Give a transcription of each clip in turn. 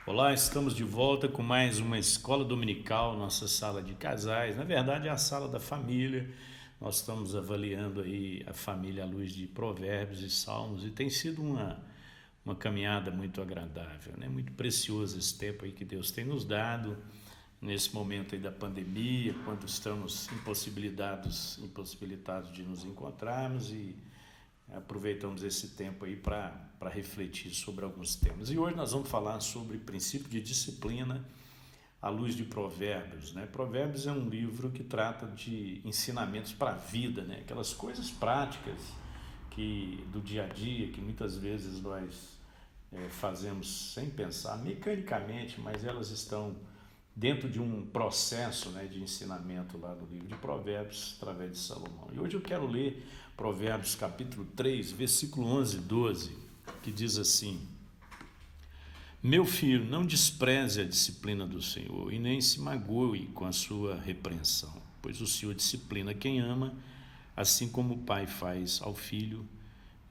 Olá, estamos de volta com mais uma escola dominical, nossa sala de casais. Na verdade, é a sala da família. Nós estamos avaliando aí a família à luz de Provérbios e Salmos e tem sido uma caminhada muito agradável, né? Muito precioso esse tempo aí que Deus tem nos dado nesse momento aí da pandemia, quando estamos impossibilitados de nos encontrarmos e aproveitamos esse tempo aí para refletir sobre alguns temas. E hoje nós vamos falar sobre princípio de disciplina à luz de Provérbios, né? Provérbios é um livro que trata de ensinamentos para a vida, né? Aquelas coisas práticas do dia a dia que muitas vezes nós fazemos sem pensar, mecanicamente, mas elas estão dentro de um processo, né, de ensinamento lá do livro de Provérbios, através de Salomão. E hoje eu quero ler Provérbios capítulo 3, versículo 11 e 12, que diz assim: Meu filho, não despreze a disciplina do Senhor e nem se magoe com a sua repreensão, pois o Senhor disciplina quem ama, assim como o pai faz ao filho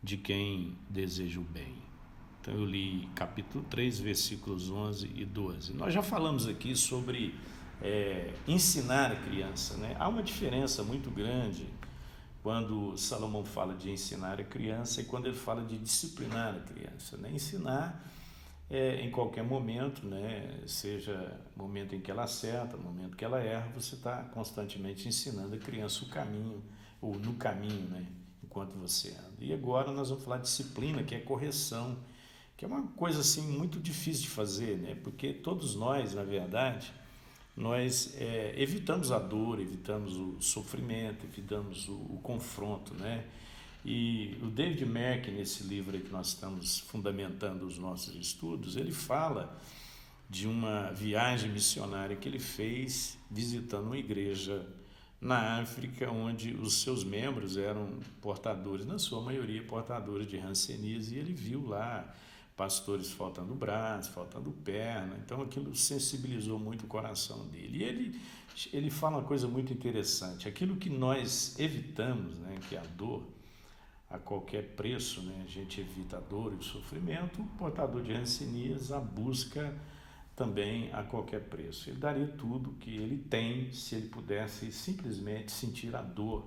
de quem deseja o bem. Então eu li capítulo 3, versículos 11 e 12. Nós já falamos aqui sobre ensinar a criança, né? Há uma diferença muito grande quando Salomão fala de ensinar a criança e quando ele fala de disciplinar a criança, né? Ensinar em qualquer momento, né? Seja momento em que ela acerta, momento que ela erra, você está constantemente ensinando a criança o caminho, ou no caminho, né? Enquanto você anda. E agora nós vamos falar de disciplina, que é correção, que é uma coisa assim muito difícil de fazer, né? Porque todos nós, na verdade, nós evitamos a dor, evitamos o sofrimento, evitamos o confronto, né? E o David Merck, nesse livro aí que nós estamos fundamentando os nossos estudos, ele fala de uma viagem missionária que ele fez visitando uma igreja na África, onde os seus membros eram portadores, na sua maioria portadores de hanseníase, e ele viu lá pastores faltando braço, faltando perna. Então aquilo sensibilizou muito o coração dele. E ele fala uma coisa muito interessante: aquilo que nós evitamos, né, que é a dor, a qualquer preço, né, a gente evita a dor e o sofrimento, o portador de hanseníase a busca também a qualquer preço. Ele daria tudo que ele tem se ele pudesse simplesmente sentir a dor.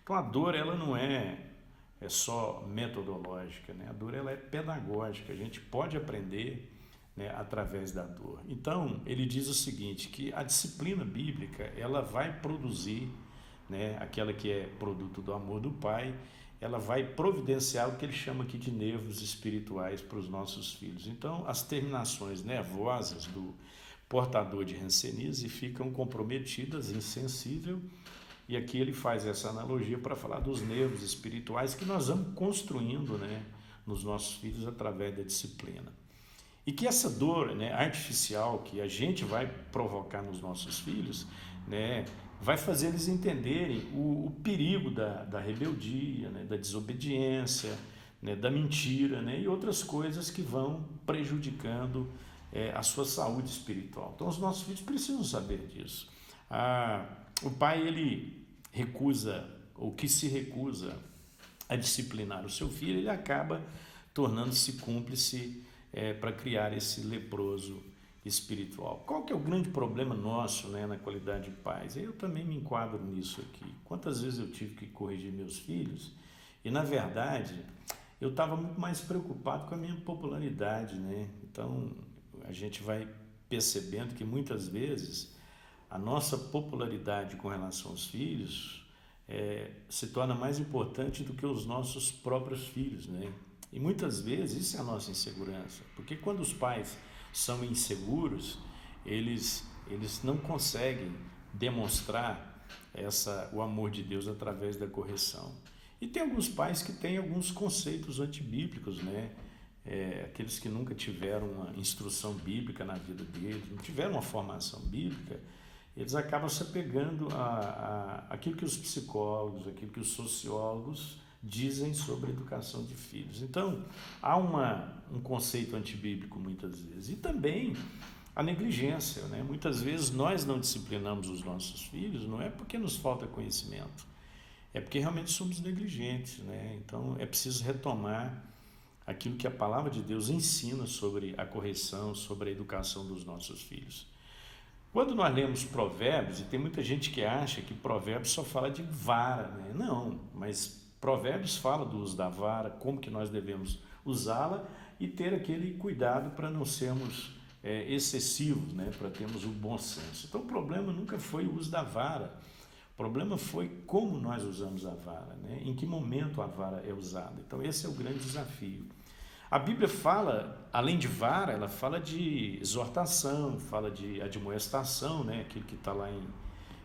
Então a dor, ela não é só metodológica, né? A dor, ela é pedagógica, a gente pode aprender, né, através da dor. Então ele diz o seguinte, que a disciplina bíblica, ela vai produzir, né, aquela que é produto do amor do Pai, ela vai providenciar o que ele chama aqui de nervos espirituais para os nossos filhos. Então, as terminações nervosas do portador de hanseníase ficam comprometidas, insensível, e aqui ele faz essa analogia para falar dos nervos espirituais que nós vamos construindo, né, nos nossos filhos através da disciplina. E que essa dor, né, artificial que a gente vai provocar nos nossos filhos, né, vai fazer eles entenderem o perigo da rebeldia, né, da desobediência, né, da mentira, né, e outras coisas que vão prejudicando a sua saúde espiritual. Então os nossos filhos precisam saber disso. O pai, ele recusa, ou que se recusa a disciplinar o seu filho, ele acaba tornando-se cúmplice para criar esse leproso espiritual. Qual que é o grande problema nosso, né, na qualidade de pais? Eu também me enquadro nisso aqui. Quantas vezes eu tive que corrigir meus filhos e, na verdade, eu estava muito mais preocupado com a minha popularidade, né? Então, a gente vai percebendo que muitas vezes a nossa popularidade com relação aos filhos se torna mais importante do que os nossos próprios filhos, né? E muitas vezes isso é a nossa insegurança, porque quando os pais são inseguros, eles não conseguem demonstrar o amor de Deus através da correção. E tem alguns pais que têm alguns conceitos antibíblicos, né? Aqueles que nunca tiveram uma instrução bíblica na vida deles, não tiveram uma formação bíblica, eles acabam se apegando àquilo que os psicólogos, aquilo que os sociólogos dizem sobre a educação de filhos. Então, há um conceito antibíblico muitas vezes. E também a negligência, né? Muitas vezes nós não disciplinamos os nossos filhos, não é porque nos falta conhecimento, é porque realmente somos negligentes, né? Então, é preciso retomar aquilo que a palavra de Deus ensina sobre a correção, sobre a educação dos nossos filhos. Quando nós lemos Provérbios, e tem muita gente que acha que Provérbios só fala de vara, né? Não, mas Provérbios fala do uso da vara, como que nós devemos usá-la e ter aquele cuidado para não sermos excessivos, né? Para termos o bom senso. Então o problema nunca foi o uso da vara, o problema foi como nós usamos a vara, né? Em que momento a vara é usada. Então esse é o grande desafio. A Bíblia fala, além de vara, ela fala de exortação, fala de admoestação, né? Aquilo que está lá em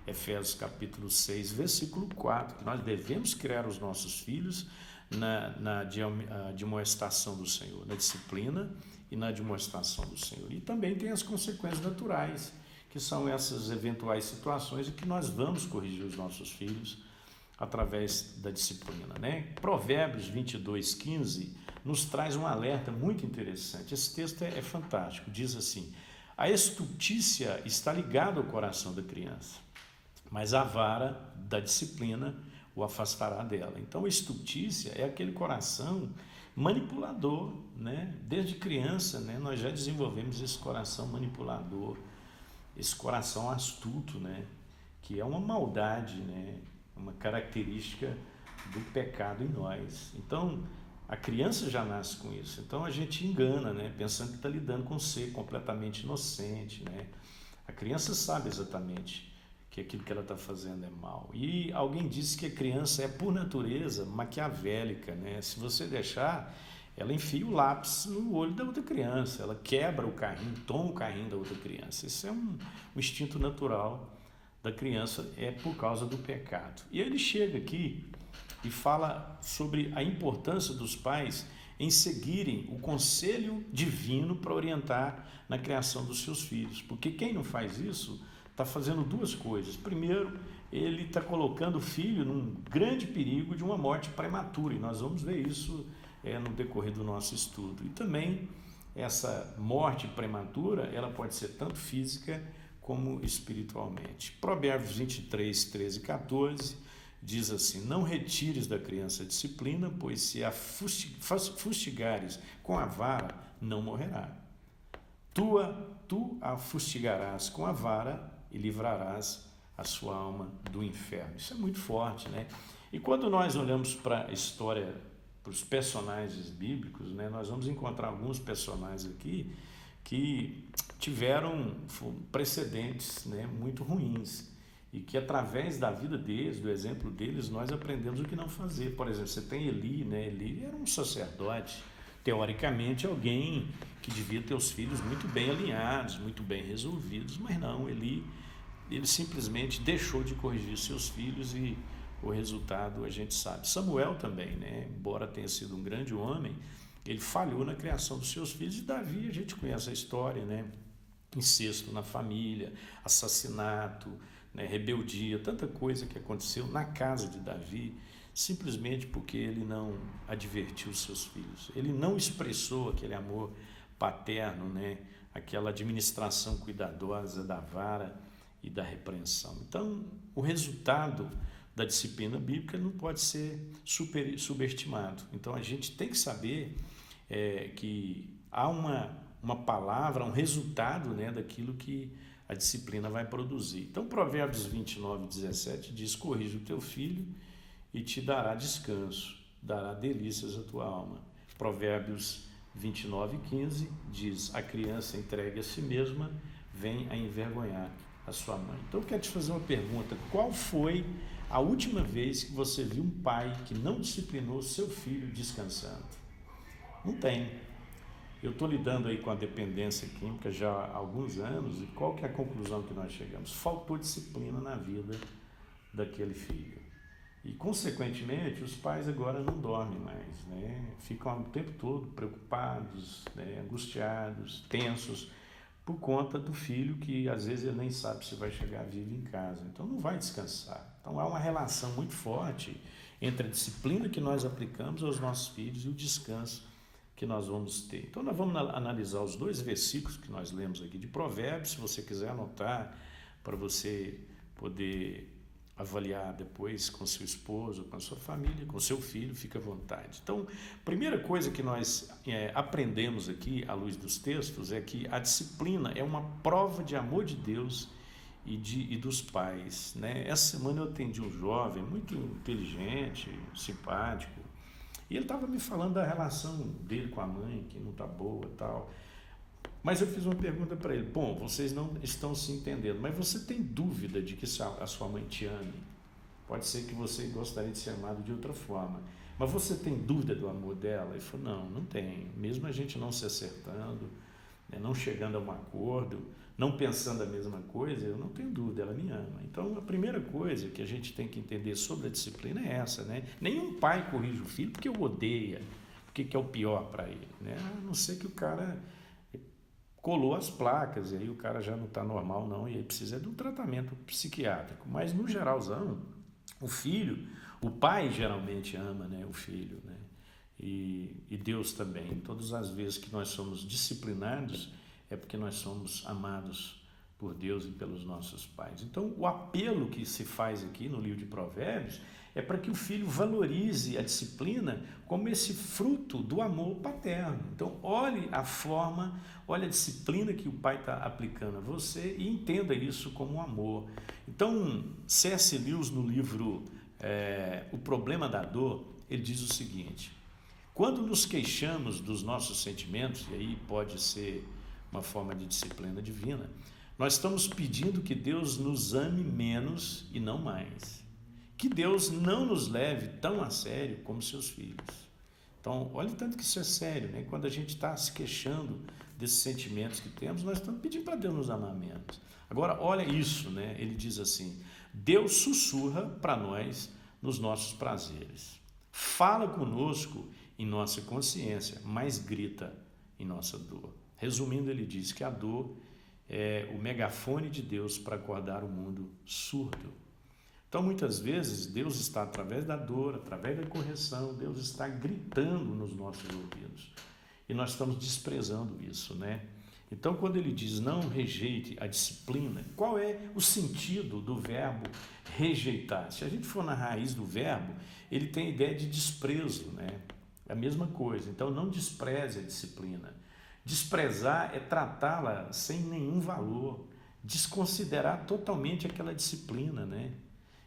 Efésios capítulo 6, versículo 4, que nós devemos criar os nossos filhos na admoestação do Senhor, na disciplina e na admoestação do Senhor. E também tem as consequências naturais, que são essas eventuais situações em que nós vamos corrigir os nossos filhos através da disciplina, né? Provérbios 22, 15 nos traz um alerta muito interessante. Esse texto é fantástico. Diz assim: a estultícia está ligada ao coração da criança, mas a vara da disciplina o afastará dela. Então a estultícia é aquele coração manipulador, né? Desde criança, né, nós já desenvolvemos esse coração manipulador, esse coração astuto, né, que é uma maldade, né, uma característica do pecado em nós. Então a criança já nasce com isso. Então a gente engana, né, pensando que está lidando com um ser completamente inocente, né? A criança sabe exatamente que aquilo que ela está fazendo é mal. E alguém disse que a criança é, por natureza, maquiavélica, né? Se você deixar, ela enfia o lápis no olho da outra criança, ela quebra o carrinho, toma o carrinho da outra criança. Isso é um instinto natural da criança, é por causa do pecado. E ele chega aqui e fala sobre a importância dos pais em seguirem o conselho divino para orientar na criação dos seus filhos. Porque quem não faz isso está fazendo duas coisas. Primeiro, ele está colocando o filho num grande perigo de uma morte prematura, e nós vamos ver isso no decorrer do nosso estudo. E também essa morte prematura, ela pode ser tanto física como espiritualmente. Provérbios 23, 13 e 14 diz assim: não retires da criança a disciplina, pois se a fustigares com a vara, não morrerá. Tu a fustigarás com a vara e livrarás a sua alma do inferno. Isso é muito forte, né? E quando nós olhamos para a história, para os personagens bíblicos, né, nós vamos encontrar alguns personagens aqui que tiveram precedentes, né, muito ruins, e que através da vida deles, do exemplo deles, nós aprendemos o que não fazer. Por exemplo, você tem Eli, né? Eli era um sacerdote, teoricamente alguém que devia ter os filhos muito bem alinhados, muito bem resolvidos, mas não, ele simplesmente deixou de corrigir seus filhos e o resultado a gente sabe. Samuel também, né? Embora tenha sido um grande homem, ele falhou na criação dos seus filhos. E Davi, a gente conhece a história, né? Incesto na família, assassinato, né? Rebeldia, tanta coisa que aconteceu na casa de Davi, simplesmente porque ele não advertiu os seus filhos, ele não expressou aquele amor paterno, né? Aquela administração cuidadosa da vara e da repreensão. Então, o resultado da disciplina bíblica não pode ser subestimado. Então, a gente tem que saber que há uma palavra, um resultado, né, daquilo que a disciplina vai produzir. Então, Provérbios 29, 17 diz: corrige o teu filho e te dará descanso, dará delícias à tua alma. Provérbios 29, 15 diz: a criança entregue a si mesma vem a envergonhar a sua mãe. Então eu quero te fazer uma pergunta: qual foi a última vez que você viu um pai que não disciplinou seu filho descansando? Não tem. Eu estou lidando aí com a dependência química já há alguns anos, e qual que é a conclusão que nós chegamos? Faltou disciplina na vida daquele filho. E, consequentemente, os pais agora não dormem mais, né? Ficam o tempo todo preocupados, né? Angustiados, tensos, por conta do filho que, às vezes, ele nem sabe se vai chegar vivo em casa. Então, não vai descansar. Então, há uma relação muito forte entre a disciplina que nós aplicamos aos nossos filhos e o descanso que nós vamos ter. Então, nós vamos analisar os dois versículos que nós lemos aqui de Provérbios. Se você quiser anotar, para você poder avaliar depois com seu esposo, com a sua família, com seu filho, fica à vontade. Então, a primeira coisa que nós aprendemos aqui, à luz dos textos, é que a disciplina é uma prova de amor de Deus e dos pais, né? Essa semana eu atendi um jovem muito inteligente, simpático, e ele estava me falando da relação dele com a mãe, que não está boa e tal. Mas eu fiz uma pergunta para ele: bom, vocês não estão se entendendo, mas você tem dúvida de que a sua mãe te ame? Pode ser que você gostaria de ser amado de outra forma, mas você tem dúvida do amor dela? Ele falou: não, não tenho. Mesmo a gente não se acertando, né, não chegando a um acordo, não pensando a mesma coisa, eu não tenho dúvida, ela me ama. Então, a primeira coisa que a gente tem que entender sobre a disciplina é essa, né? Nenhum pai corrige o filho porque o odeia, porque é o pior para ele, né? A não ser que o cara colou as placas, e aí o cara já não está normal não, e aí precisa de um tratamento psiquiátrico. Mas no geralzão, o pai geralmente ama, né, o filho, né? E Deus também. Todas as vezes que nós somos disciplinados é porque nós somos amados por Deus e pelos nossos pais. Então, o apelo que se faz aqui no livro de Provérbios é para que o filho valorize a disciplina como esse fruto do amor paterno. Então, olhe a disciplina que o pai está aplicando a você e entenda isso como um amor. Então, C.S. Lewis, no livro O Problema da Dor, ele diz o seguinte: quando nos queixamos dos nossos sentimentos, e aí pode ser uma forma de disciplina divina, nós estamos pedindo que Deus nos ame menos e não mais. Que Deus não nos leve tão a sério como seus filhos. Então, olha o tanto que isso é sério, né? Quando a gente está se queixando desses sentimentos que temos, nós estamos pedindo para Deus nos amar menos. Agora, olha isso, né? Ele diz assim: Deus sussurra para nós nos nossos prazeres. Fala conosco em nossa consciência, mas grita em nossa dor. Resumindo, ele diz que a dor é o megafone de Deus para acordar o mundo surdo. Então, muitas vezes, Deus está, através da dor, através da correção, Deus está gritando nos nossos ouvidos. E nós estamos desprezando isso, né? Então, quando ele diz não rejeite a disciplina, qual é o sentido do verbo rejeitar? Se a gente for na raiz do verbo, ele tem a ideia de desprezo, né? É a mesma coisa. Então, não despreze a disciplina. Desprezar é tratá-la sem nenhum valor, desconsiderar totalmente aquela disciplina, né?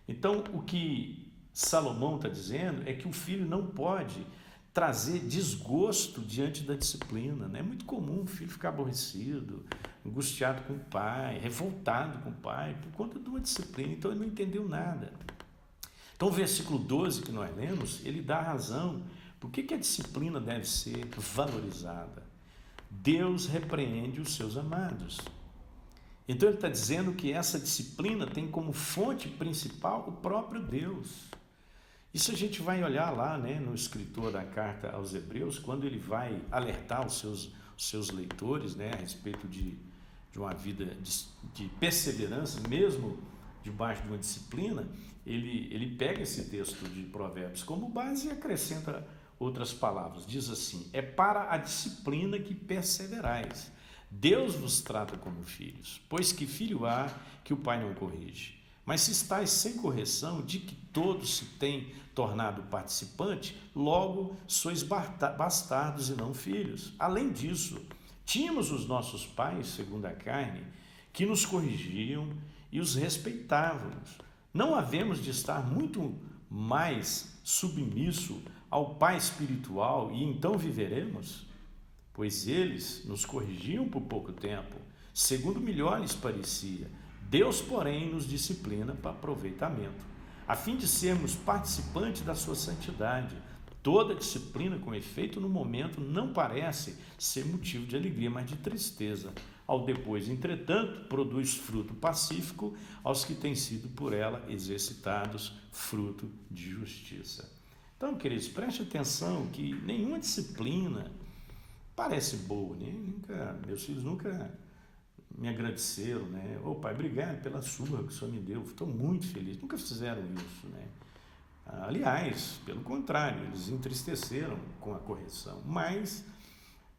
Então, o que Salomão está dizendo é que o filho não pode trazer desgosto diante da disciplina, né? É muito comum o filho ficar aborrecido, angustiado com o pai, revoltado com o pai, por conta de uma disciplina. Então, ele não entendeu nada. Então, o versículo 12 que nós lemos, ele dá razão. Por que a disciplina deve ser valorizada? Deus repreende os seus amados. Então ele está dizendo que essa disciplina tem como fonte principal o próprio Deus. Isso a gente vai olhar lá, né, no escritor da carta aos Hebreus, quando ele vai alertar os seus leitores, né, a respeito de uma vida de perseverança, mesmo debaixo de uma disciplina. Ele pega esse texto de Provérbios como base e acrescenta outras palavras. Diz assim: é para a disciplina que perseverais. Deus vos trata como filhos, pois que filho há que o pai não corrige? Mas se estáis sem correção, de que todos se têm tornado participante, logo sois bastardos e não filhos. Além disso, tínhamos os nossos pais, segundo a carne, que nos corrigiam e os respeitávamos. Não havemos de estar muito mais submisso ao Pai espiritual e então viveremos? Pois eles nos corrigiam por pouco tempo, segundo melhor lhes parecia. Deus, porém, nos disciplina para aproveitamento, a fim de sermos participantes da sua santidade. Toda disciplina, com efeito no momento, não parece ser motivo de alegria, mas de tristeza. Ao depois, entretanto, produz fruto pacífico aos que têm sido por ela exercitados, fruto de justiça. Então, queridos, preste atenção que nenhuma disciplina parece boa, né? Meus filhos nunca me agradeceram, né? Ô pai, obrigado pela surra que o senhor me deu, estou muito feliz. Nunca fizeram isso, né? Aliás, pelo contrário, eles entristeceram com a correção, mas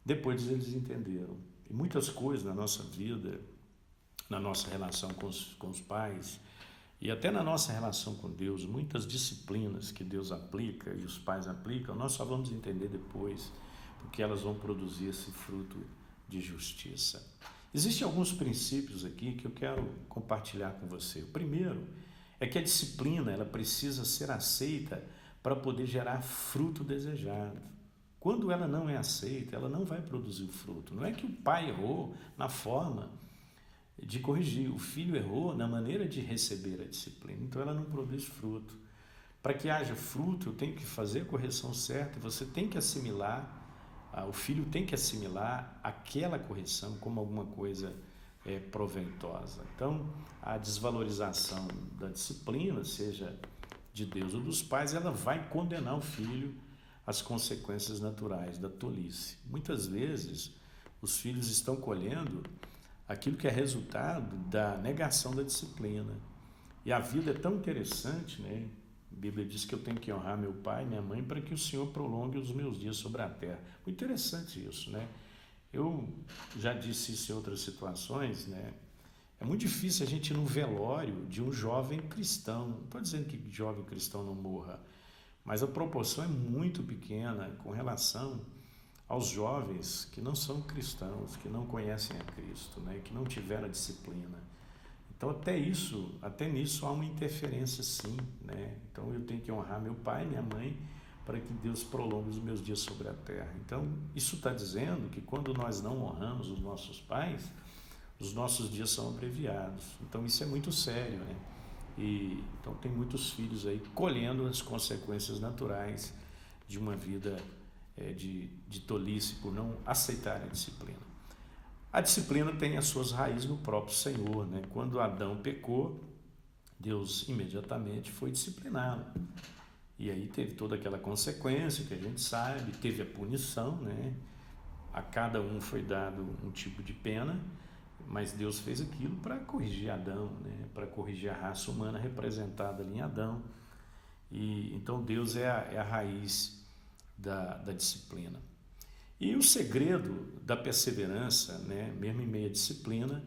depois eles entenderam. E muitas coisas na nossa vida, na nossa relação com os pais, E até na nossa relação com Deus, muitas disciplinas que Deus aplica e os pais aplicam, nós só vamos entender depois, porque elas vão produzir esse fruto de justiça. Existem alguns princípios aqui que eu quero compartilhar com você. O primeiro é que a disciplina ela precisa ser aceita para poder gerar fruto desejado. Quando ela não é aceita, ela não vai produzir o fruto. Não é que o pai errou na forma de corrigir, o filho errou na maneira de receber a disciplina, então ela não produz fruto. Para que haja fruto, eu tenho que fazer a correção certa, você tem que assimilar, o filho tem que assimilar aquela correção como alguma coisa proveitosa. Então, a desvalorização da disciplina, seja de Deus ou dos pais, ela vai condenar o filho às consequências naturais da tolice. Muitas vezes, os filhos estão colhendo aquilo que é resultado da negação da disciplina. E a vida é tão interessante, né? A Bíblia diz que eu tenho que honrar meu pai e minha mãe para que o Senhor prolongue os meus dias sobre a terra. Muito interessante isso, né? Eu já disse isso em outras situações, né? É muito difícil a gente ir no velório de um jovem cristão. Não estou dizendo que jovem cristão não morra, mas a proporção é muito pequena com relação aos jovens que não são cristãos, que não conhecem a Cristo, né? Que não tiveram a disciplina. Então até nisso há uma interferência sim, né? Então eu tenho que honrar meu pai e minha mãe para que Deus prolongue os meus dias sobre a terra. Então isso está dizendo que quando nós não honramos os nossos pais, os nossos dias são abreviados. Então isso é muito sério, né? E então tem muitos filhos aí colhendo as consequências naturais de uma vida de tolice por não aceitar a disciplina. A disciplina tem as suas raízes no próprio Senhor, né? Quando Adão pecou, Deus imediatamente foi discipliná-lo. E aí teve toda aquela consequência que a gente sabe, teve a punição, né? A cada um foi dado um tipo de pena, mas Deus fez aquilo para corrigir Adão, né? Para corrigir a raça humana representada ali em Adão. E então Deus é a raiz da disciplina. E o segredo da perseverança, né, mesmo em meio à disciplina,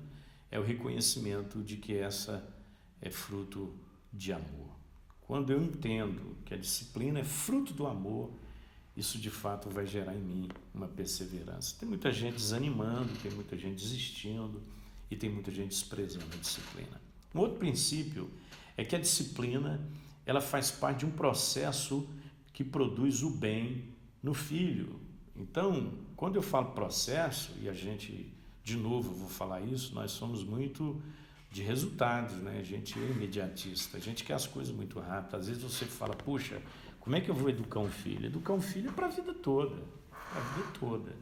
é o reconhecimento de que essa é fruto de amor. Quando eu entendo que a disciplina é fruto do amor, isso de fato vai gerar em mim uma perseverança. Tem muita gente desanimando, tem muita gente desistindo e tem muita gente desprezando a disciplina. Um outro princípio é que a disciplina ela faz parte de um processo que produz o bem no filho. Então, quando eu falo processo, e a gente, de novo, vou falar isso, nós somos muito de resultados, né? A gente é imediatista, a gente quer as coisas muito rápido. Às vezes você fala, puxa, como é que eu vou educar um filho? Educar um filho é para a vida toda,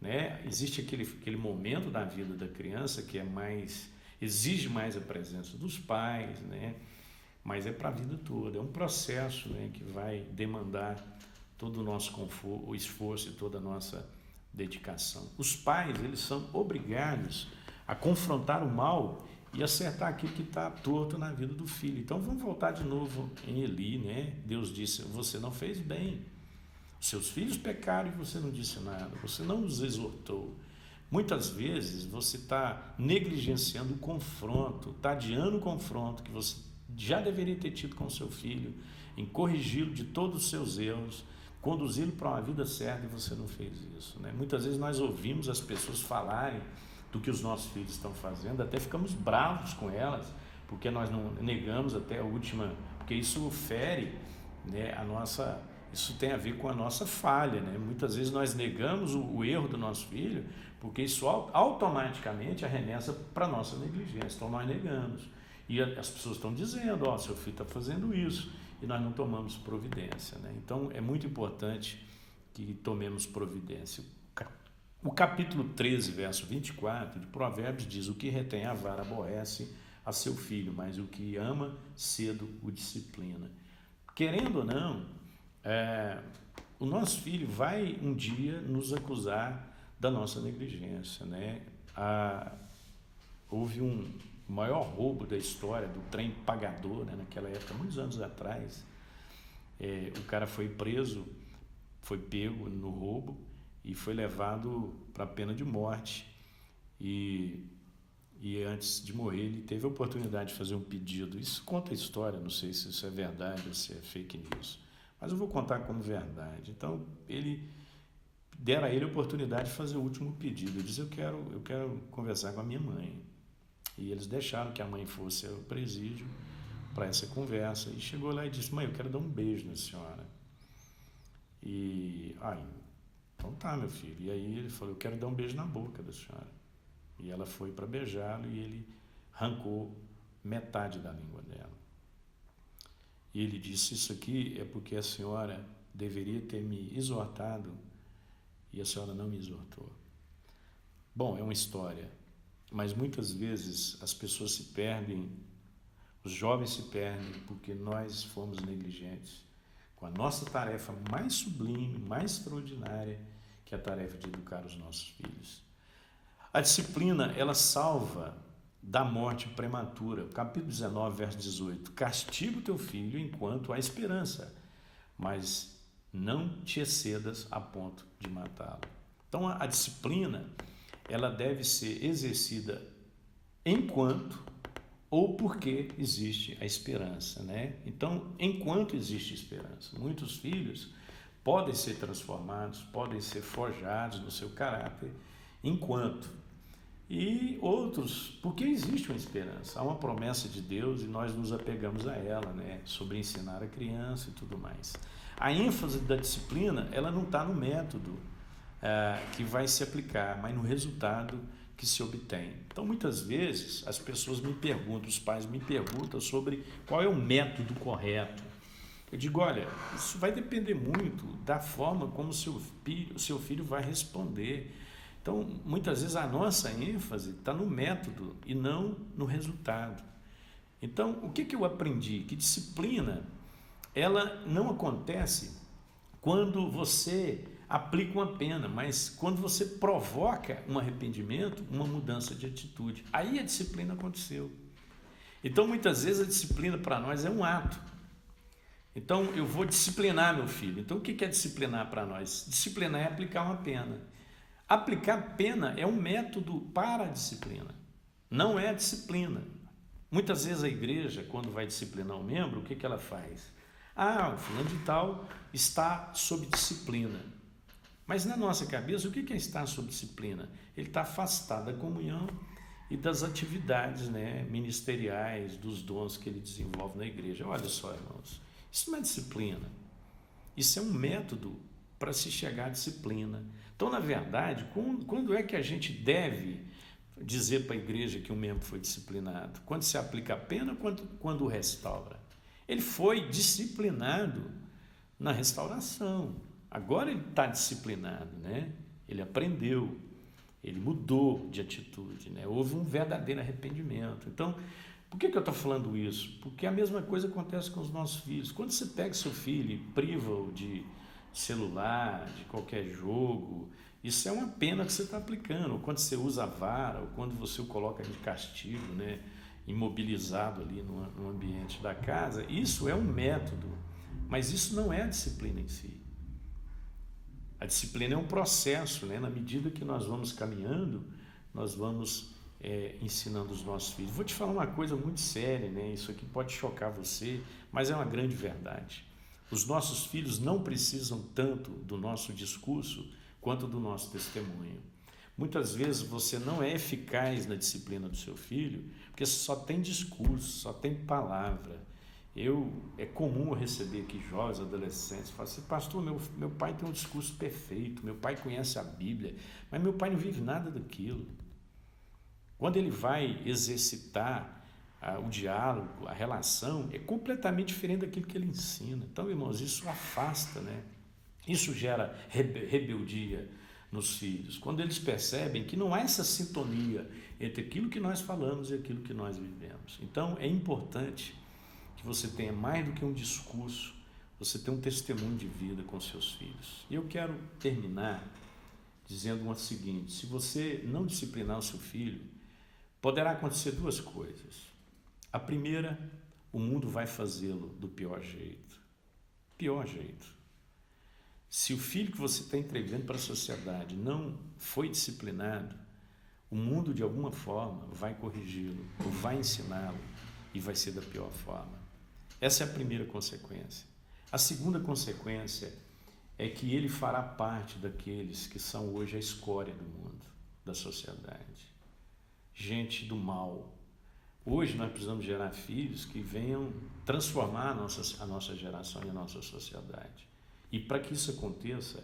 né? Existe aquele momento da vida da criança que exige mais a presença dos pais, né? Mas é para a vida toda, é um processo, né, que vai demandar todo o nosso conforto, o esforço e toda a nossa dedicação. Os pais, eles são obrigados a confrontar o mal e acertar aquilo que está torto na vida do filho. Então vamos voltar de novo em Eli, né? Deus disse, você não fez bem, seus filhos pecaram e você não disse nada, você não os exortou. Muitas vezes você está negligenciando o confronto, está adiando o confronto que você já deveria ter tido com seu filho, em corrigi-lo de todos os seus erros, conduzi-lo para uma vida certa, e você não fez isso, né? Muitas vezes nós ouvimos as pessoas falarem do que os nossos filhos estão fazendo, até ficamos bravos com elas, porque nós não negamos até a última, porque isso fere, né, isso tem a ver com a nossa falha, né? Muitas vezes nós negamos o erro do nosso filho, porque isso automaticamente arremessa para a nossa negligência, então nós negamos. E as pessoas estão dizendo, seu filho está fazendo isso, e nós não tomamos providência, né? Então é muito importante que tomemos providência. O capítulo 13, verso 24 de Provérbios diz, o que retém a vara aborrece a seu filho, mas o que ama cedo o disciplina. Querendo ou não, o nosso filho vai um dia nos acusar da nossa negligência, né? Houve o maior roubo da história do trem pagador, né? Naquela época, muitos anos atrás, o cara foi preso, foi pego no roubo e foi levado para a pena de morte. E antes de morrer, ele teve a oportunidade de fazer um pedido. Isso conta a história, não sei se isso é verdade ou se é fake news, mas eu vou contar como verdade. Então, deram a ele a oportunidade de fazer o último pedido. Ele disse, eu quero conversar com a minha mãe. E eles deixaram que a mãe fosse ao presídio para essa conversa. E chegou lá e disse, mãe, eu quero dar um beijo na senhora. E, então tá, meu filho. E aí ele falou, eu quero dar um beijo na boca da senhora. E ela foi para beijá-lo e ele arrancou metade da língua dela. E ele disse, isso aqui é porque a senhora deveria ter me exortado e a senhora não me exortou. Bom, é uma história, mas muitas vezes as pessoas se perdem, os jovens se perdem porque nós fomos negligentes com a nossa tarefa mais sublime, mais extraordinária, que é a tarefa de educar os nossos filhos. A disciplina, ela salva da morte prematura. Capítulo 19, verso 18. Castiga o teu filho enquanto há esperança, mas não te excedas a ponto de matá-lo. Então, a disciplina, ela deve ser exercida enquanto ou porque existe a esperança, né? Então, enquanto existe esperança, muitos filhos podem ser transformados, podem ser forjados no seu caráter, enquanto. E outros, porque existe uma esperança, há uma promessa de Deus e nós nos apegamos a ela, né? Sobre ensinar a criança e tudo mais. A ênfase da disciplina, ela não está no método que vai se aplicar, mas no resultado que se obtém. Então, muitas vezes, as pessoas me perguntam, os pais me perguntam sobre qual é o método correto. Eu digo, olha, isso vai depender muito da forma como o seu filho vai responder. Então, muitas vezes a nossa ênfase está no método e não no resultado. Então, o que eu aprendi? Que disciplina, ela não acontece quando você aplica uma pena, mas quando você provoca um arrependimento, uma mudança de atitude. Aí a disciplina aconteceu. Então, muitas vezes a disciplina para nós é um ato. Então, eu vou disciplinar meu filho. Então, o que é disciplinar para nós? Disciplinar é aplicar uma pena. Aplicar pena é um método para a disciplina, não é a disciplina. Muitas vezes a igreja, quando vai disciplinar um membro, o que ela faz? O fulano de tal está sob disciplina. Mas na nossa cabeça, o que é estar sob disciplina? Ele está afastado da comunhão e das atividades, né, ministeriais, dos dons que ele desenvolve na igreja. Olha só, irmãos, isso não é disciplina. Isso é um método para se chegar à disciplina. Então, na verdade, quando é que a gente deve dizer para a igreja que um membro foi disciplinado? Quando se aplica a pena ou quando o restaura? Ele foi disciplinado na restauração. Agora ele está disciplinado, né? Ele aprendeu, ele mudou de atitude, né? Houve um verdadeiro arrependimento. Então, por que eu estou falando isso? Porque a mesma coisa acontece com os nossos filhos. Quando você pega seu filho e priva-o de celular, de qualquer jogo, isso é uma pena que você está aplicando. Ou quando você usa a vara, ou quando você o coloca de castigo, né? Imobilizado ali no ambiente da casa, isso é um método, mas isso não é a disciplina em si. A disciplina é um processo, né? Na medida que nós vamos caminhando, nós vamos ensinando os nossos filhos. Vou te falar uma coisa muito séria, né? Isso aqui pode chocar você, mas é uma grande verdade. Os nossos filhos não precisam tanto do nosso discurso quanto do nosso testemunho. Muitas vezes você não é eficaz na disciplina do seu filho porque só tem discurso, só tem palavra. É comum eu receber aqui jovens, adolescentes, falam assim, pastor, meu pai tem um discurso perfeito, meu pai conhece a Bíblia, mas meu pai não vive nada daquilo. Quando ele vai exercitar o diálogo, a relação, é completamente diferente daquilo que ele ensina. Então, irmãos, isso afasta, né? Isso gera rebeldia nos filhos. Quando eles percebem que não há essa sintonia entre aquilo que nós falamos e aquilo que nós vivemos. Então, é importante que você tenha mais do que um discurso, você tenha um testemunho de vida com seus filhos. E eu quero terminar dizendo o seguinte: se você não disciplinar o seu filho, poderá acontecer duas coisas. A primeira, o mundo vai fazê-lo do pior jeito. Pior jeito. Se o filho que você está entregando para a sociedade não foi disciplinado, o mundo de alguma forma vai corrigi-lo, ou vai ensiná-lo, e vai ser da pior forma. Essa é a primeira consequência. A segunda consequência é que ele fará parte daqueles que são hoje a escória do mundo, da sociedade. Gente do mal. Hoje nós precisamos gerar filhos que venham transformar a nossa geração e a nossa sociedade. E para que isso aconteça,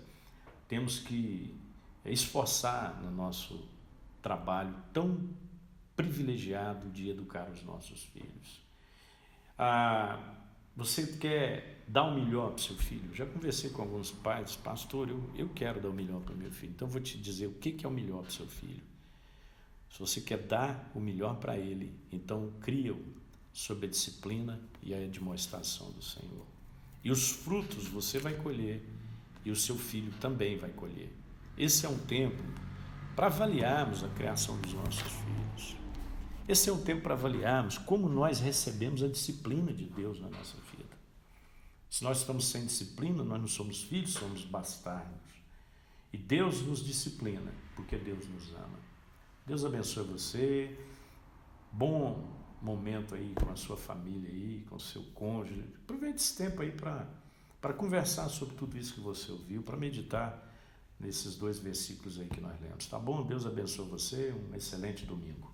temos que esforçar no nosso trabalho tão privilegiado de educar os nossos filhos. Você quer dar o melhor para o seu filho? Já conversei com alguns pais, pastor, eu quero dar o melhor para o meu filho, então vou te dizer o que é o melhor para o seu filho. Se você quer dar o melhor para ele, então cria-o sob a disciplina e a demonstração do Senhor. E os frutos você vai colher e o seu filho também vai colher. Esse é um tempo para avaliarmos a criação dos nossos filhos. Esse é um tempo para avaliarmos como nós recebemos a disciplina de Deus na nossa vida. Se nós estamos sem disciplina, nós não somos filhos, somos bastardos. E Deus nos disciplina, porque Deus nos ama. Deus abençoe você. Bom momento aí com a sua família aí, com o seu cônjuge. Aproveite esse tempo aí para conversar sobre tudo isso que você ouviu, para meditar nesses 2 versículos aí que nós lemos. Tá bom? Deus abençoe você. Um excelente domingo.